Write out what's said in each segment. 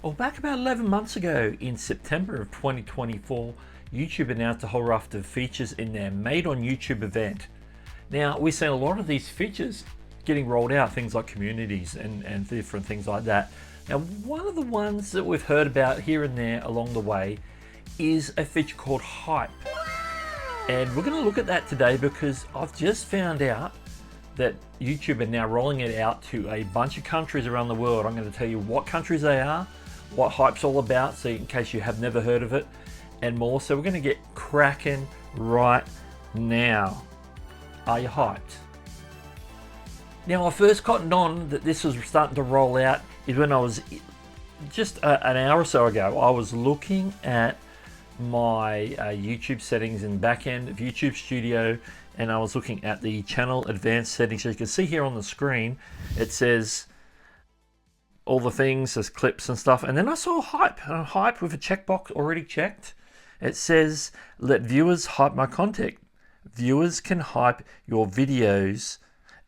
Well, back about 11 months ago in September of 2024, YouTube announced a whole raft of features in their Made on YouTube event. Now, we've seen a lot of these features getting rolled out, things like communities and different things like that. Now, one of the ones that we've heard about here and there along the way is a feature called Hype. And we're going to look at that today because I've just found out that YouTube are now rolling it out to a bunch of countries around the world. I'm going to tell you what countries they are, what Hype's all about, so in case you have never heard of it, and more. So we're going to get cracking right now. Are you hyped? Now, I first cottoned on that this was starting to roll out is when I was just an hour or so ago. I was looking at my YouTube settings in the back end of YouTube Studio, and I was looking at the channel advanced settings. So you can see here on the screen, it says all the things, there's clips and stuff. And then I saw Hype, and Hype with a checkbox already checked. It says, let viewers hype my content. Viewers can hype your videos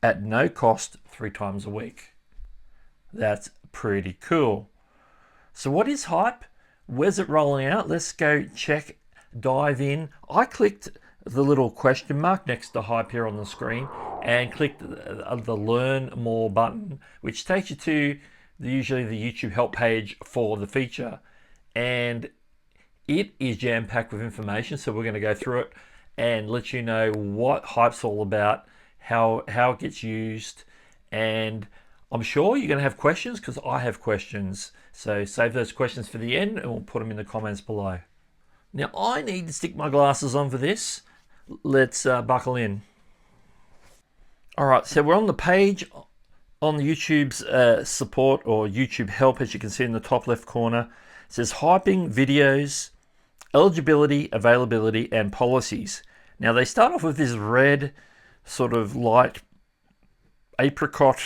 at no cost 3 times a week. That's pretty cool. So what is Hype? Where's it rolling out? Let's go check, dive in. I clicked the little question mark next to Hype here on the screen and clicked the Learn More button, which takes you to usually the YouTube help page for the feature. And it is jam-packed with information, so we're going to go through it and let you know what Hype's all about, how it gets used, and I'm sure you're going to have questions because I have questions. So save those questions for the end and we'll put them in the comments below. Now I need to stick my glasses on for this. Let's buckle in. All right, so we're on the page on the YouTube's support or YouTube help, as you can see in the top left corner. It says hyping videos, eligibility, availability, and policies. Now they start off with this red sort of light apricot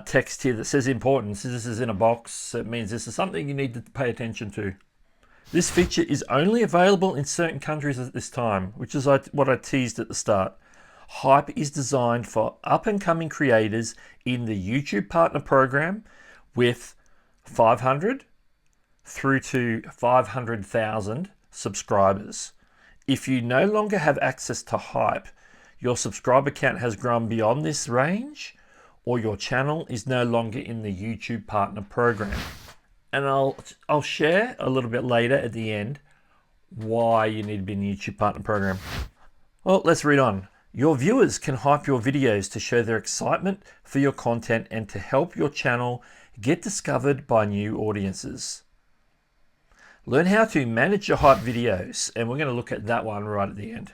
text here that says important. So this is in a box. It means this is something you need to pay attention to. This feature is only available in certain countries at this time, which is what I teased at the start. Hype is designed for up-and-coming creators in the YouTube Partner Program with 500 through to 500,000 subscribers. If you no longer have access to Hype, your subscriber count has grown beyond this range, or your channel is no longer in the YouTube Partner Program. And I'll share a little bit later at the end why you need to be in the YouTube Partner Program. Well, let's read on. Your viewers can hype your videos to show their excitement for your content and to help your channel get discovered by new audiences. Learn how to manage your hype videos, and we're going to look at that one right at the end.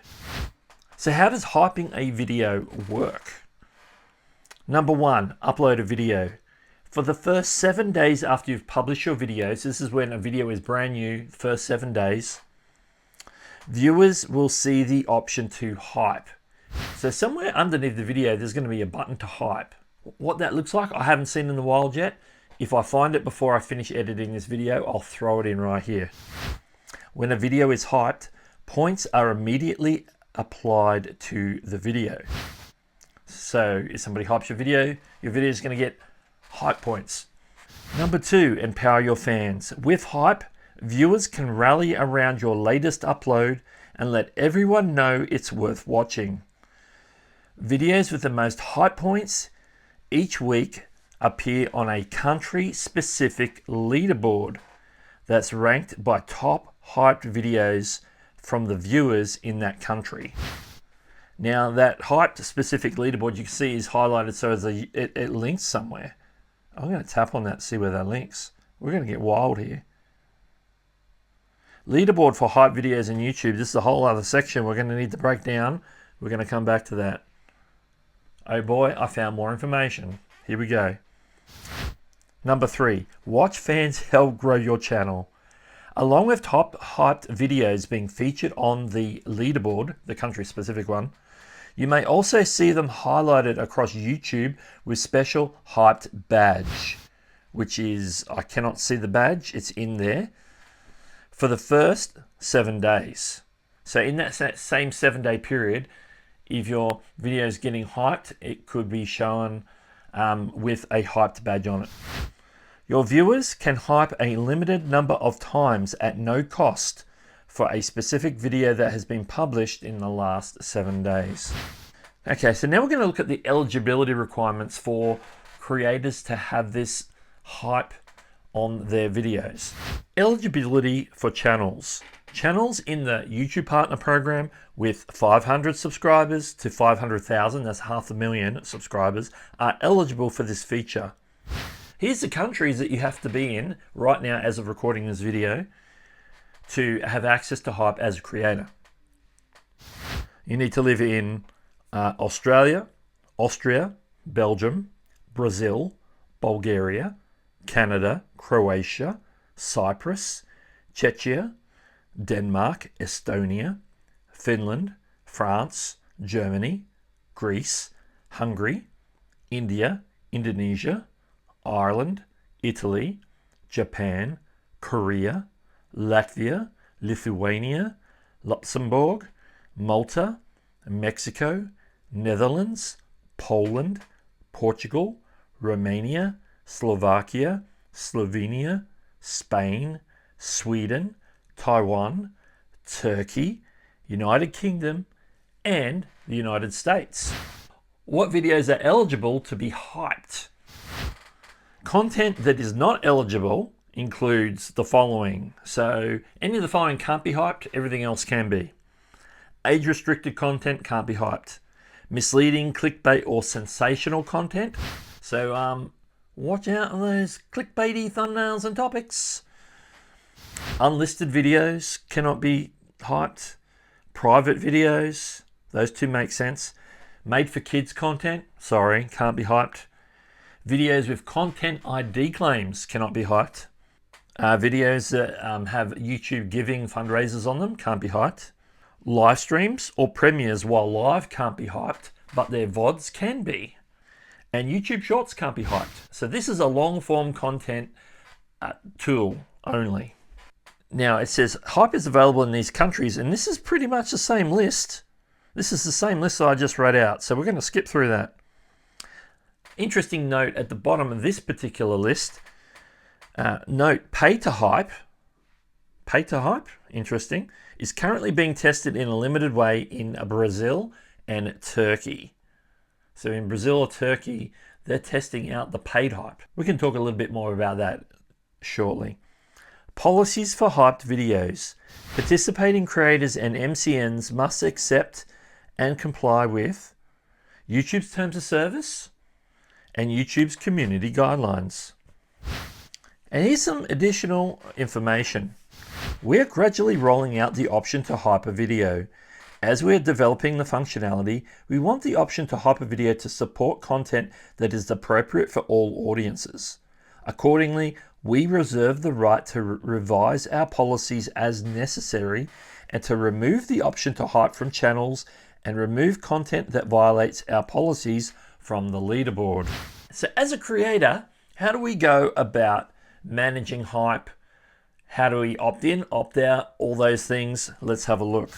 So how does hyping a video work? Number 1, upload a video. For the first 7 days after you've published your videos, this is when a video is brand new, the first 7 days, viewers will see the option to hype. So somewhere underneath the video, there's going to be a button to hype. What that looks like, I haven't seen in the wild yet. If I find it before I finish editing this video, I'll throw it in right here. When a video is hyped, points are immediately applied to the video. So if somebody hypes your video is going to get hype points. Number 2, empower your fans. With Hype, viewers can rally around your latest upload and let everyone know it's worth watching. Videos with the most hype points each week appear on a country-specific leaderboard that's ranked by top hyped videos from the viewers in that country. Now that hyped specific leaderboard you can see is highlighted so as it links somewhere. I'm going to tap on that to see where that links. We're going to get wild here. Leaderboard for hype videos in YouTube. This is a whole other section we're going to need to break down. We're going to come back to that. Oh boy, I found more information. Here we go. Number 3, watch fans help grow your channel. Along with top hyped videos being featured on the leaderboard, the country specific one, you may also see them highlighted across YouTube with special hyped badge, which is, I cannot see the badge, it's in there, for the first 7 days. So in that same 7-day period, if your video is getting hyped, it could be shown with a hyped badge on it. Your viewers can hype a limited number of times at no cost for a specific video that has been published in the last 7 days. Okay, so now we're going to look at the eligibility requirements for creators to have this hype on their videos. Eligibility for channels. Channels in the YouTube Partner Program with 500 subscribers to 500,000, that's 500,000 subscribers, are eligible for this feature. Here's the countries that you have to be in right now as of recording this video to have access to hype as a creator. You need to live in Australia, Austria, Belgium, Brazil, Bulgaria, Canada, Croatia, Cyprus, Czechia, Denmark, Estonia, Finland, France, Germany, Greece, Hungary, India, Indonesia, Ireland, Italy, Japan, Korea, Latvia, Lithuania, Luxembourg, Malta, Mexico, Netherlands, Poland, Portugal, Romania, Slovakia, Slovenia, Spain, Sweden, Taiwan, Turkey, United Kingdom, and the United States. What videos are eligible to be hyped? Content that is not eligible includes the following. So any of the following can't be hyped, everything else can be. Age-restricted content can't be hyped. Misleading, clickbait, or sensational content. So watch out for those clickbaity thumbnails and topics. Unlisted videos cannot be hyped. Private videos, those two make sense. Made for kids content, sorry, can't be hyped. Videos with content ID claims cannot be hyped. Videos that have YouTube giving fundraisers on them can't be hyped. Live streams or premieres while live can't be hyped, but their VODs can be. And YouTube Shorts can't be hyped. So this is a long form content tool only. Now it says hype is available in these countries, and this is pretty much the same list. This is the same list that I just read out, so we're going to skip through that. Interesting note at the bottom of this particular list, note pay to hype, interesting, is currently being tested in a limited way in Brazil and Turkey. So in Brazil or Turkey, they're testing out the paid hype. We can talk a little bit more about that shortly. Policies for hyped videos. Participating creators and MCNs must accept and comply with YouTube's terms of service and YouTube's community guidelines. And here's some additional information. We're gradually rolling out the option to hype a video. As we're developing the functionality, we want the option to hype a video to support content that is appropriate for all audiences. Accordingly, we reserve the right to revise our policies as necessary and to remove the option to hype from channels and remove content that violates our policies from the leaderboard. So as a creator, how do we go about managing hype? How do we opt in, opt out, all those things? Let's have a look.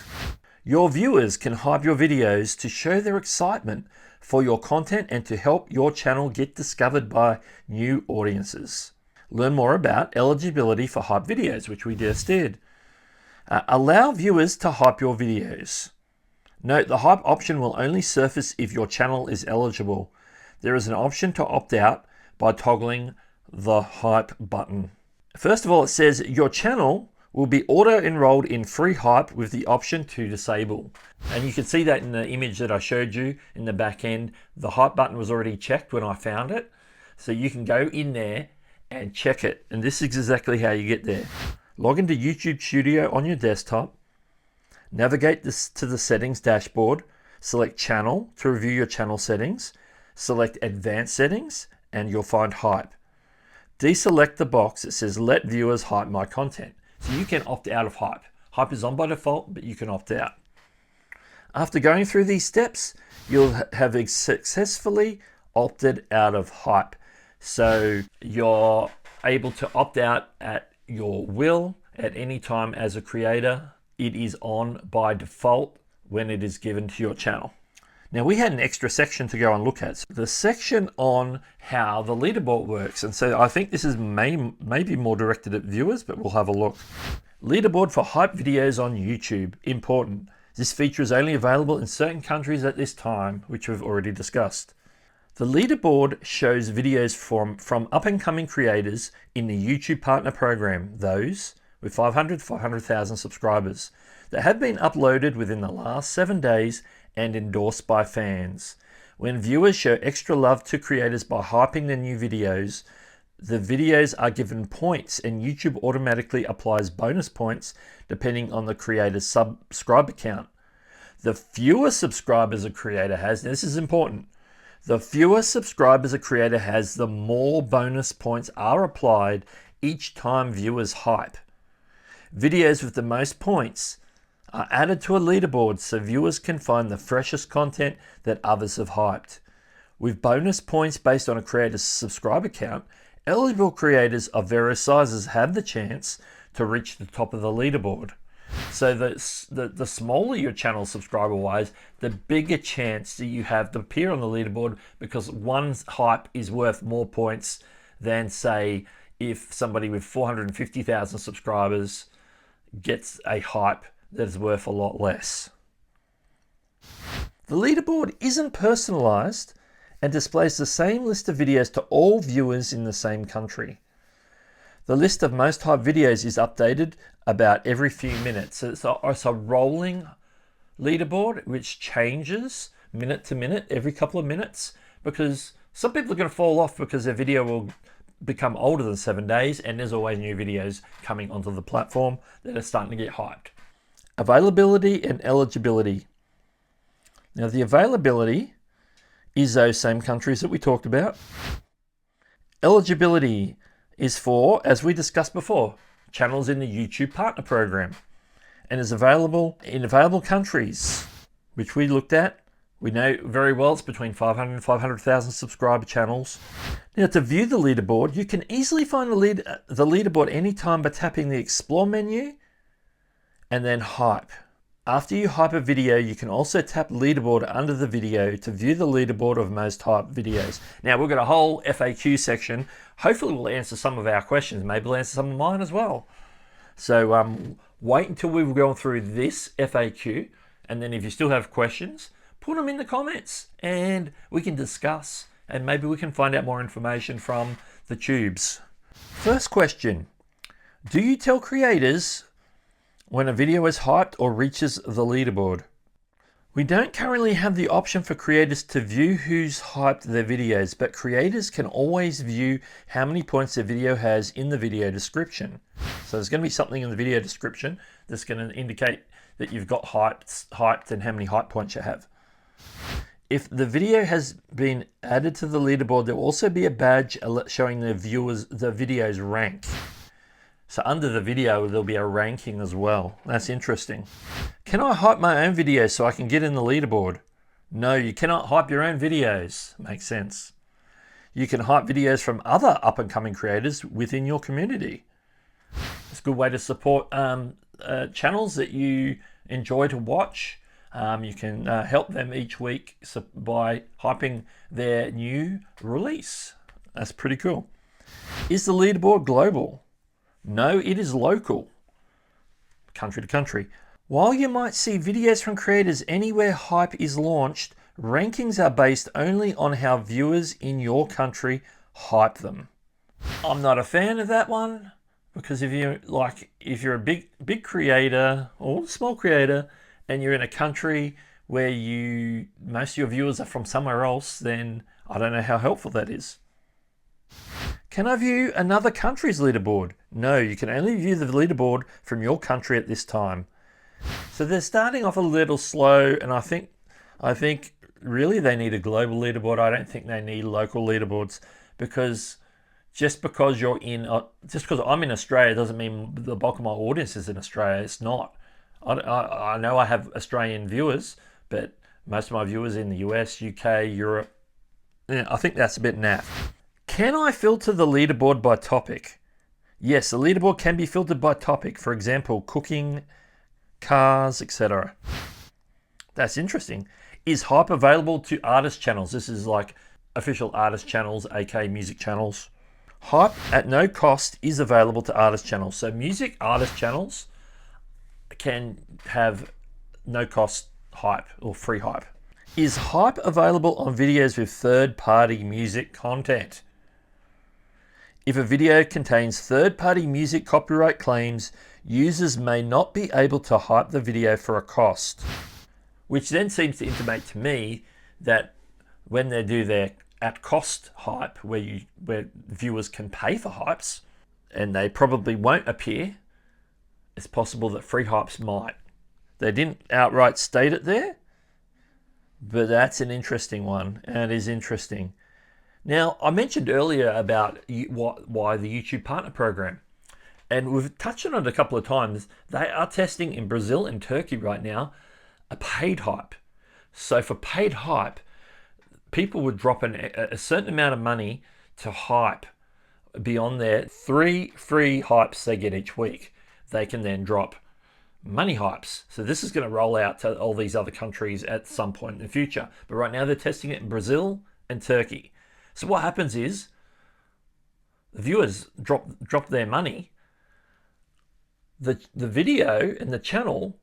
Your viewers can hype your videos to show their excitement for your content and to help your channel get discovered by new audiences. Learn more about eligibility for hype videos, which we just did. Allow viewers to hype your videos. Note the hype option will only surface if your channel is eligible. There is an option to opt out by toggling the hype button. First of all, it says your channel will be auto-enrolled in free hype with the option to disable. And you can see that in the image that I showed you in the back end. The hype button was already checked when I found it. So you can go in there and check it. And this is exactly how you get there. Log into YouTube Studio on your desktop. Navigate this to the settings dashboard. Select channel to review your channel settings. Select advanced settings and you'll find hype. Deselect the box that says let viewers hype my content. So you can opt out of hype. Hype is on by default, but you can opt out. After going through these steps, you'll have successfully opted out of hype. So you're able to opt out at your will at any time as a creator. It is on by default when it is given to your channel. Now we had an extra section to go and look at, the section on how the leaderboard works. And so I think this is maybe more directed at viewers, but we'll have a look. Leaderboard for hype videos on YouTube, important. This feature is only available in certain countries at this time, which we've already discussed. The leaderboard shows videos from up-and-coming creators in the YouTube Partner Program, those with 500,000 subscribers, that have been uploaded within the last 7 days and endorsed by fans. When viewers show extra love to creators by hyping their new videos, the videos are given points and YouTube automatically applies bonus points depending on the creator's subscriber count. The fewer subscribers a creator has, this is important, the fewer subscribers a creator has, the more bonus points are applied each time viewers hype. Videos with the most points are added to a leaderboard so viewers can find the freshest content that others have hyped. With bonus points based on a creator's subscriber count, eligible creators of various sizes have the chance to reach the top of the leaderboard. So the smaller your channel subscriber-wise, the bigger chance that you have to appear on the leaderboard, because one hype is worth more points than, say, if somebody with 450,000 subscribers gets a hype that is worth a lot less. The leaderboard isn't personalized and displays the same list of videos to all viewers in the same country. The list of most hyped videos is updated about every few minutes. So it's a rolling leaderboard which changes minute to minute, every couple of minutes, because some people are going to fall off because their video will become older than 7 days, and there's always new videos coming onto the platform that are starting to get hyped. Availability and eligibility. Now the availability is those same countries that we talked about. Eligibility is for, as we discussed before, channels in the YouTube Partner Program, and is available in available countries, which we looked at. We know very well it's between 500 and 500,000 subscriber channels. Now to view the leaderboard, you can easily find the leaderboard anytime by tapping the Explore menu and then Hype. After you hype a video, you can also tap leaderboard under the video to view the leaderboard of most hyped videos. Now we've got a whole FAQ section. Hopefully we'll answer some of our questions. Maybe we'll answer some of mine as well. So wait until we've gone through this FAQ, and then if you still have questions, put them in the comments and we can discuss, and maybe we can find out more information from the tubes. First question, do you tell creators when a video is hyped or reaches the leaderboard? We don't currently have the option for creators to view who's hyped their videos, but creators can always view how many points their video has in the video description. So there's going to be something in the video description that's going to indicate that you've got hyped and how many hype points you have. If the video has been added to the leaderboard, there will also be a badge showing the video's rank. So under the video, there'll be a ranking as well. That's interesting. Can I hype my own videos so I can get in the leaderboard? No, you cannot hype your own videos. Makes sense. You can hype videos from other up-and-coming creators within your community. It's a good way to support channels that you enjoy to watch. You can help them each week by hyping their new release. That's pretty cool. Is the leaderboard global? No, it is local, country to country. While you might see videos from creators anywhere hype is launched, rankings are based only on how viewers in your country hype them. I'm not a fan of that one, because if you're a big creator or a small creator and you're in a country where most of your viewers are from somewhere else, then I don't know how helpful that is. Can I view another country's leaderboard? No, you can only view the leaderboard from your country at this time. So they're starting off a little slow, and I think really they need a global leaderboard. I don't think they need local leaderboards, because just because I'm in Australia doesn't mean the bulk of my audience is in Australia. It's not. I know I have Australian viewers, but most of my viewers are in the US, UK, Europe. Yeah, I think that's a bit naff. Can I filter the leaderboard by topic? Yes, the leaderboard can be filtered by topic. For example, cooking, cars, etc. That's interesting. Is hype available to artist channels? This is like official artist channels, aka music channels. Hype at no cost is available to artist channels. So music artist channels can have no cost hype or free hype. Is hype available on videos with third-party music content? If a video contains third-party music copyright claims, users may not be able to hype the video for a cost. Which then seems to intimate to me that when they do their at cost hype, where viewers can pay for hypes, and they probably won't appear, it's possible that free hypes might. They didn't outright state it there, but that's an interesting one, and it is interesting. Now, I mentioned earlier about why the YouTube Partner Program, and we've touched on it a couple of times. They are testing in Brazil and Turkey right now a paid hype. So for paid hype, people would drop a certain amount of money to hype beyond their 3 free hypes they get each week. They can then drop money hypes. So this is going to roll out to all these other countries at some point in the future. But right now they're testing it in Brazil and Turkey. So what happens is the viewers drop their money. The video and the channel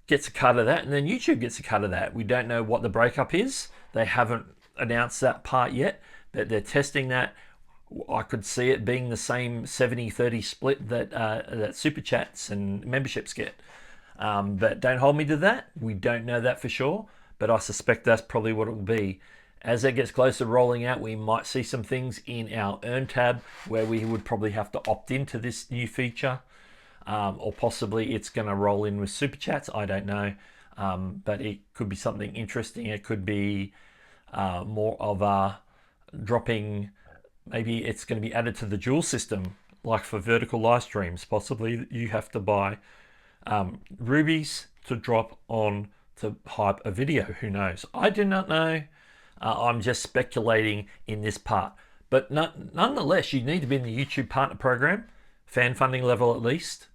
gets a cut of that, and then YouTube gets a cut of that. We don't know what the breakup is. They haven't announced that part yet, but they're testing that. I could see it being the same 70-30 split that Super Chats and memberships get. But don't hold me to that. We don't know that for sure, but I suspect that's probably what it will be. As it gets closer to rolling out, we might see some things in our Earn tab where we would probably have to opt into this new feature. Or possibly it's going to roll in with Super Chats. I don't know. But it could be something interesting. It could be more of a dropping. Maybe it's going to be added to the dual system, like for vertical live streams. Possibly you have to buy rubies to drop on to hype a video. Who knows? I do not know. I'm just speculating in this part. But nonetheless, you need to be in the YouTube Partner Program, fan funding level at least.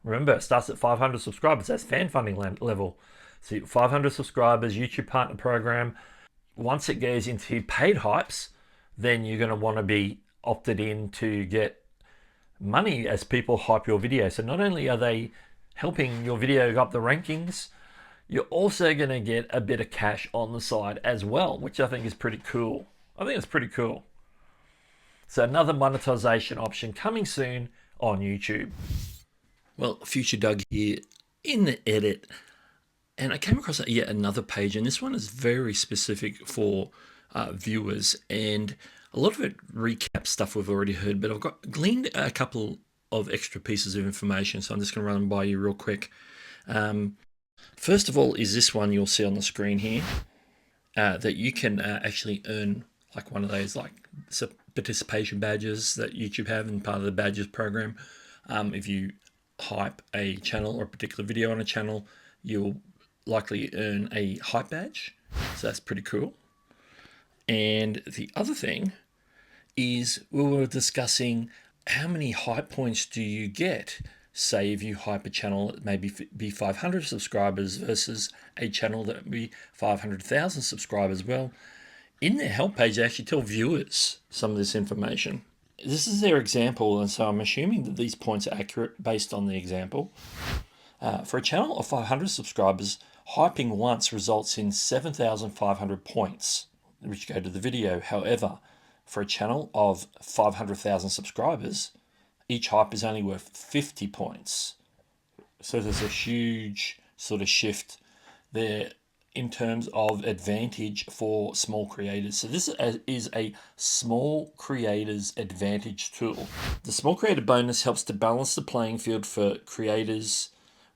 Remember, it starts at 500 subscribers. That's fan funding level. So 500 subscribers, YouTube Partner Program. Once it goes into paid hypes, then you're going to want to be opted in to get money as people hype your video. So not only are they helping your video go up the rankings, you're also going to get a bit of cash on the side as well, which I think is pretty cool. I think it's pretty cool. So another monetization option coming soon on YouTube. Well, Future Doug here in the edit, and I came across yet another page, and this one is very specific for viewers, and a lot of it recaps stuff we've already heard, but I've gleaned a couple of extra pieces of information, so I'm just going to run them by you real quick. First of all is this one you'll see on the screen here, that you can actually earn like one of those like participation badges that YouTube have in part of the badges program. If you hype a channel or a particular video on a channel, you'll likely earn a hype badge. So that's pretty cool. And the other thing is we were discussing how many hype points do you get? Say if you hype a channel that maybe be 500 subscribers versus a channel that would be 500,000 subscribers. Well, in their help page, they actually tell viewers some of this information. This is their example, and so I'm assuming that these points are accurate based on the example. For a channel of 500 subscribers, hyping once results in 7,500 points, which go to the video. However, for a channel of 500,000 subscribers, each hype is only worth 50 points. So there's a huge sort of shift there in terms of advantage for small creators. So this is a small creators advantage tool. The small creator bonus helps to balance the playing field for creators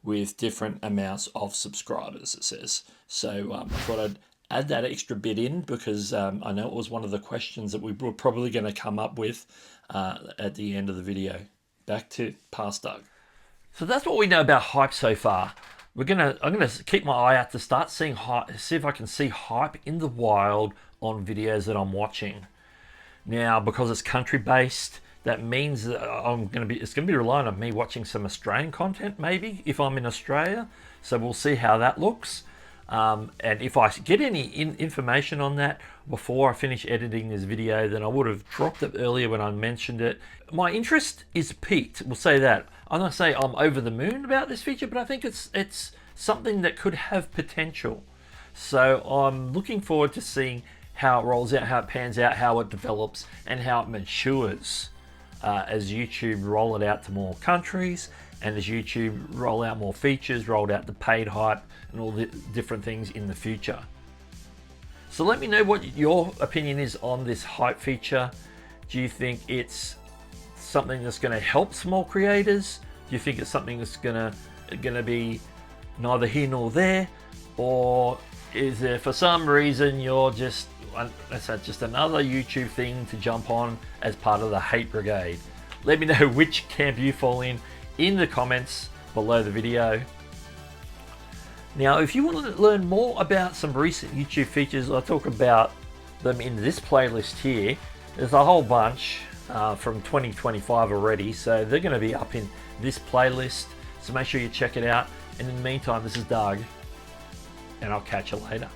with different amounts of subscribers, it says. So I thought I'd add that extra bit in because I know it was one of the questions that we were probably going to come up with at the end of the video. Back to Past Doug. So that's what we know about hype so far. I'm gonna keep my eye out to start seeing hype, see if I can see hype in the wild on videos that I'm watching. Now, because it's country based, that means that it's gonna be relying on me watching some Australian content maybe if I'm in Australia. So we'll see how that looks. And if I get any information on that before I finish editing this video, then I would have dropped it earlier when I mentioned it. My interest is piqued, we'll say that. I'm not saying I'm over the moon about this feature, but I think it's something that could have potential. So I'm looking forward to seeing how it rolls out, how it pans out, how it develops, and how it matures as YouTube roll it out to more countries, and as YouTube roll out more features, rolled out the paid hype and all the different things in the future. So let me know what your opinion is on this hype feature. Do you think it's something that's going to help small creators? Do you think it's something that's going to be neither here nor there? Or is there, for some reason, you're just another YouTube thing to jump on as part of the hate brigade? Let me know which camp you fall in the comments below the video. Now, if you want to learn more about some recent YouTube features, I talk about them in this playlist here. There's a whole bunch from 2025 already, so they're going to be up in this playlist, so make sure you check it out. And in the meantime, this is Doug, and I'll catch you later.